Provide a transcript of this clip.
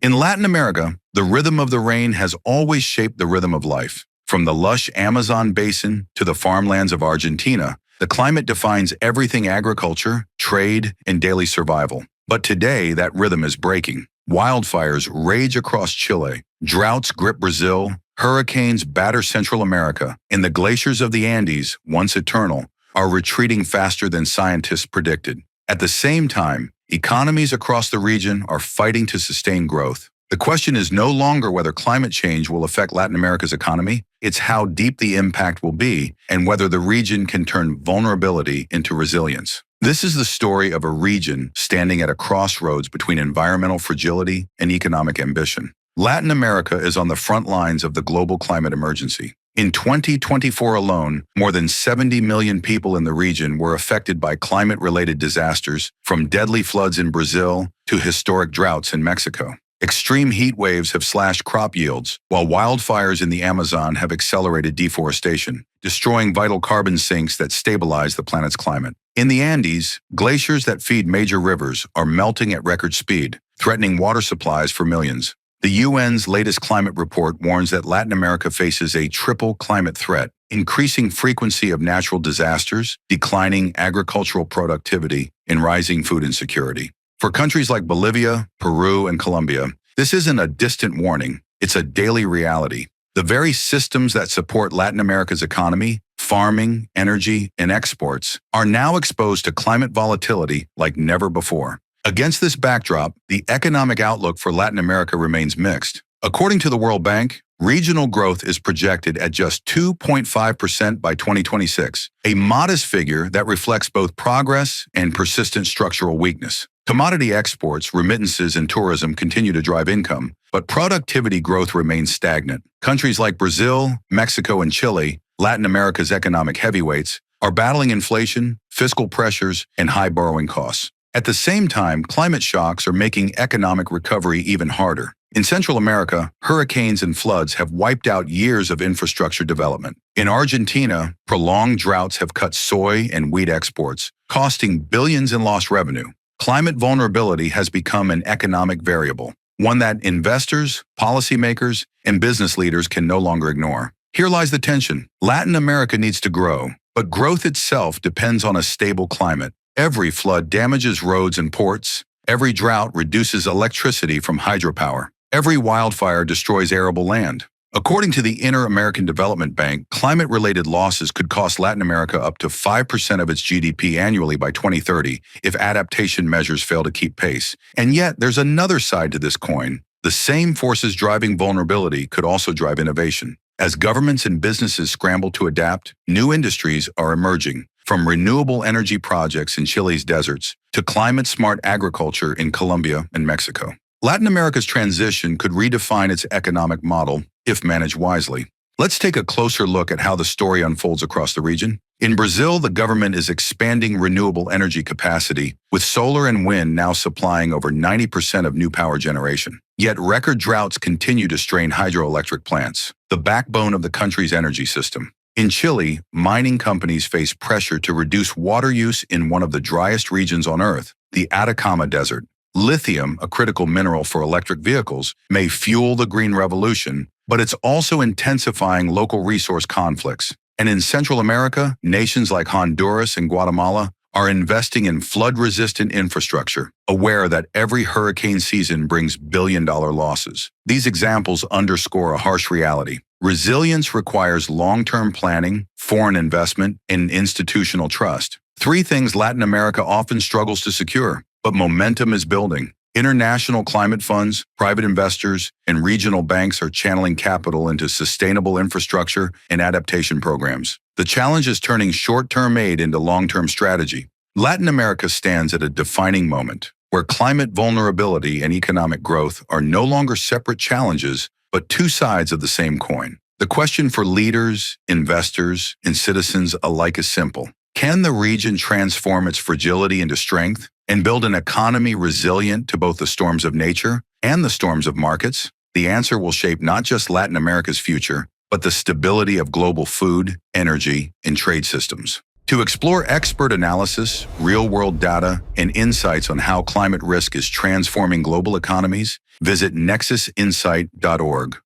In Latin America, the rhythm of the rain has always shaped the rhythm of life. From the lush Amazon basin to the farmlands of Argentina, the climate defines everything agriculture, trade, and daily survival. But today, that rhythm is breaking. Wildfires rage across Chile, droughts grip Brazil, hurricanes batter Central America, and the glaciers of the Andes, once eternal, are retreating faster than scientists predicted. At the same time, economies across the region are fighting to sustain growth. The question is no longer whether climate change will affect Latin America's economy, it's how deep the impact will be and whether the region can turn vulnerability into resilience. This is the story of a region standing at a crossroads between environmental fragility and economic ambition. Latin America is on the front lines of the global climate emergency. In 2024 alone, more than 70 million people in the region were affected by climate-related disasters, from deadly floods in Brazil to historic droughts in Mexico. Extreme heat waves have slashed crop yields, while wildfires in the Amazon have accelerated deforestation, destroying vital carbon sinks that stabilize the planet's climate. In the Andes, glaciers that feed major rivers are melting at record speed, threatening water supplies for millions. The UN's latest climate report warns that Latin America faces a triple climate threat: increasing frequency of natural disasters, declining agricultural productivity, and rising food insecurity. For countries like Bolivia, Peru, and Colombia, this isn't a distant warning, it's a daily reality. The very systems that support Latin America's economy, farming, energy, and exports, are now exposed to climate volatility like never before. Against this backdrop, the economic outlook for Latin America remains mixed. According to the World Bank, regional growth is projected at just 2.5% by 2026, a modest figure that reflects both progress and persistent structural weakness. Commodity exports, remittances, and tourism continue to drive income, but productivity growth remains stagnant. Countries like Brazil, Mexico, and Chile, Latin America's economic heavyweights, are battling inflation, fiscal pressures, and high borrowing costs. At the same time, climate shocks are making economic recovery even harder. In Central America, hurricanes and floods have wiped out years of infrastructure development. In Argentina, prolonged droughts have cut soy and wheat exports, costing billions in lost revenue. Climate vulnerability has become an economic variable, one that investors, policymakers, and business leaders can no longer ignore. Here lies the tension. Latin America needs to grow, but growth itself depends on a stable climate. Every flood damages roads and ports. Every drought reduces electricity from hydropower. Every wildfire destroys arable land. According to the Inter-American Development Bank, climate-related losses could cost Latin America up to 5% of its GDP annually by 2030 if adaptation measures fail to keep pace. And yet, there's another side to this coin. The same forces driving vulnerability could also drive innovation. As governments and businesses scramble to adapt, new industries are emerging, from renewable energy projects in Chile's deserts to climate-smart agriculture in Colombia and Mexico. Latin America's transition could redefine its economic model if managed wisely. Let's take a closer look at how the story unfolds across the region. In Brazil, the government is expanding renewable energy capacity, with solar and wind now supplying over 90% of new power generation. Yet record droughts continue to strain hydroelectric plants, the backbone of the country's energy system. In Chile, mining companies face pressure to reduce water use in one of the driest regions on Earth, the Atacama Desert. Lithium, a critical mineral for electric vehicles, may fuel the green revolution, but it's also intensifying local resource conflicts. And in Central America, nations like Honduras and Guatemala are investing in flood-resistant infrastructure, aware that every hurricane season brings billion-dollar losses. These examples underscore a harsh reality. Resilience requires long-term planning, foreign investment, and institutional trust. Three things Latin America often struggles to secure, but momentum is building. International climate funds, private investors, and regional banks are channeling capital into sustainable infrastructure and adaptation programs. The challenge is turning short-term aid into long-term strategy. Latin America stands at a defining moment, where climate vulnerability and economic growth are no longer separate challenges, but two sides of the same coin. The question for leaders, investors, and citizens alike is simple. Can the region transform its fragility into strength and build an economy resilient to both the storms of nature and the storms of markets? The answer will shape not just Latin America's future, but the stability of global food, energy, and trade systems. To explore expert analysis, real-world data, and insights on how climate risk is transforming global economies, visit nexusinsight.org.